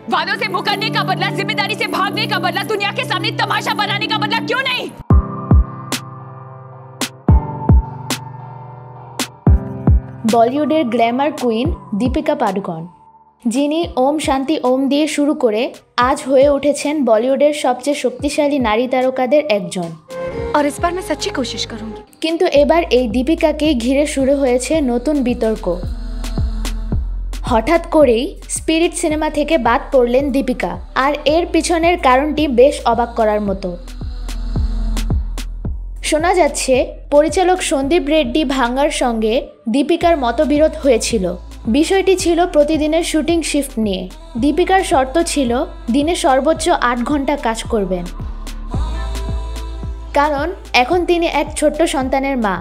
वादों से मुकरने का बदला, जिम्मेदारी से भागने का बदला, दुनिया के सामने तमाशा बनाने का बदला क्यों नहीं? বলিউডের গ্ল্যামার কুইন দীপিকা পাডুকোন, যিনি ওম শান্তি ওম দিয়ে শুরু করে আজ হয়ে উঠেছেন বলিউডের সবচেয়ে শক্তিশালী নারী তারকাদের একজন। और इस बार मैं सच्ची कोशिश करूंगी। কিন্তু এবার এই দীপিকাকেই ঘিরে শুরু হয়েছে নতুন বিতর্ক। হঠাৎ করেই স্পিরিট সিনেমা থেকে বাদ পড়লেন দীপিকা, আর এর পিছনের কারণটি বেশ অবাক করার মতো। শোনা যাচ্ছে পরিচালক সন্দীপ রেড্ডি ভাঙ্গার সঙ্গে দীপিকার মতবিরোধ হয়েছিল। বিষয়টি ছিল প্রতিদিনের শুটিং শিফট নিয়ে। দীপিকার শর্ত ছিল দিনে সর্বোচ্চ 8 ঘন্টা কাজ করবেন, কারণ এখন তিনি এক ছোট্ট সন্তানের মা,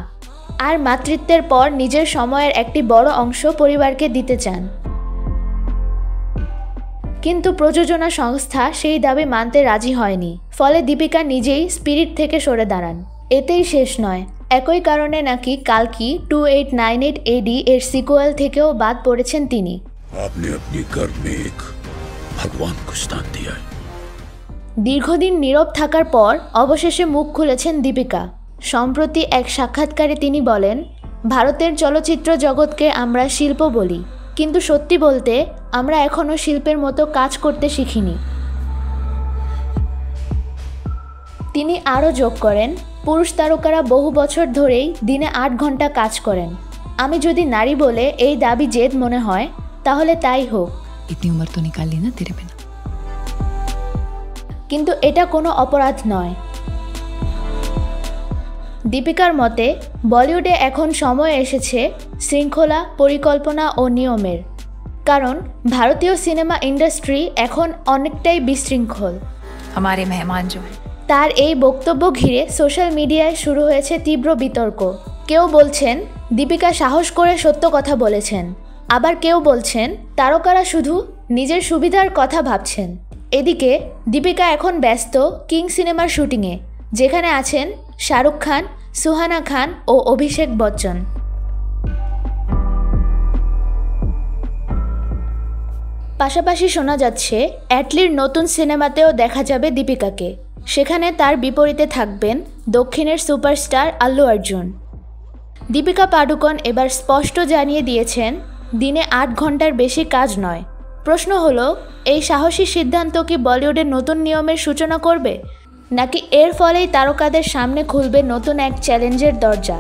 আর মাতৃত্বের পর নিজের সময়ের একটি বড় অংশ পরিবারকে দিতে চান। কিন্তু প্রযোজনা সংস্থা সেই দাবি মানতে রাজি হয়নি, ফলে দীপিকা নিজেই স্পিরিট থেকে সরে দাঁড়ান। এতেই শেষ নয়, একই কারণে নাকি কালকি 2898 AD এর সিকুয়েল থেকেও বাদ পড়েছেন তিনি। দীর্ঘদিন নীরব থাকার পর অবশেষে মুখ খুলেছেন দীপিকা। সম্প্রতি এক সাক্ষাৎকারে তিনি বলেন, ভারতের চলচ্চিত্র জগৎকে আমরা শিল্প বলি, কিন্তু সত্যি বলতে আমরা এখনও শিল্পের মতো কাজ করতে শিখিনি। তিনি আরও যোগ করেন, পুরুষ তারকারা বহু বছর ধরেই দিনে 8 ঘন্টা কাজ করেন। আমি যদি নারী বলে এই দাবি জেদ মনে হয় তাহলে তাই হোক। কিন্তু এটা কোনো অপরাধ নয়। দীপিকার মতে বলিউডে এখন সময় এসেছে শৃঙ্খলা, পরিকল্পনা ও নিয়মের, কারণ ভারতীয় সিনেমা ইন্ডাস্ট্রি এখন অনেকটাই বিশৃঙ্খল। हमारे मेहमान जो है। তার এই বক্তব্য ঘিরে সোশ্যাল মিডিয়ায় শুরু হয়েছে তীব্র বিতর্ক। কেউ বলছেন দীপিকা সাহস করে সত্য কথা বলেছেন, আবার কেউ বলছেন তারকারা শুধু নিজের সুবিধার কথা ভাবছেন। এদিকে দীপিকা এখন ব্যস্ত কিং সিনেমার শুটিংয়ে, যেখানে আছেন শাহরুখ খান, সুহানা খান ও অভিষেক বচ্চন। পাশাপাশি শোনা যাচ্ছে অ্যাটলির নতুন সিনেমাতেও দেখা যাবে দীপিকাকে। সেখানে তার বিপরীতে থাকবেন দক্ষিণের সুপারস্টার আল্লু অর্জুন। দীপিকা পাডুকোন এবার স্পষ্ট জানিয়ে দিয়েছেন দিনে 8 ঘন্টার বেশি কাজ নয়। প্রশ্ন হলো, এই সাহসী সিদ্ধান্ত কি বলিউডের নতুন নিয়মের সূচনা করবে, নাকি এর ফলেই তারকাদের সামনে খুলবে নতুন এক চ্যালেঞ্জের দরজা?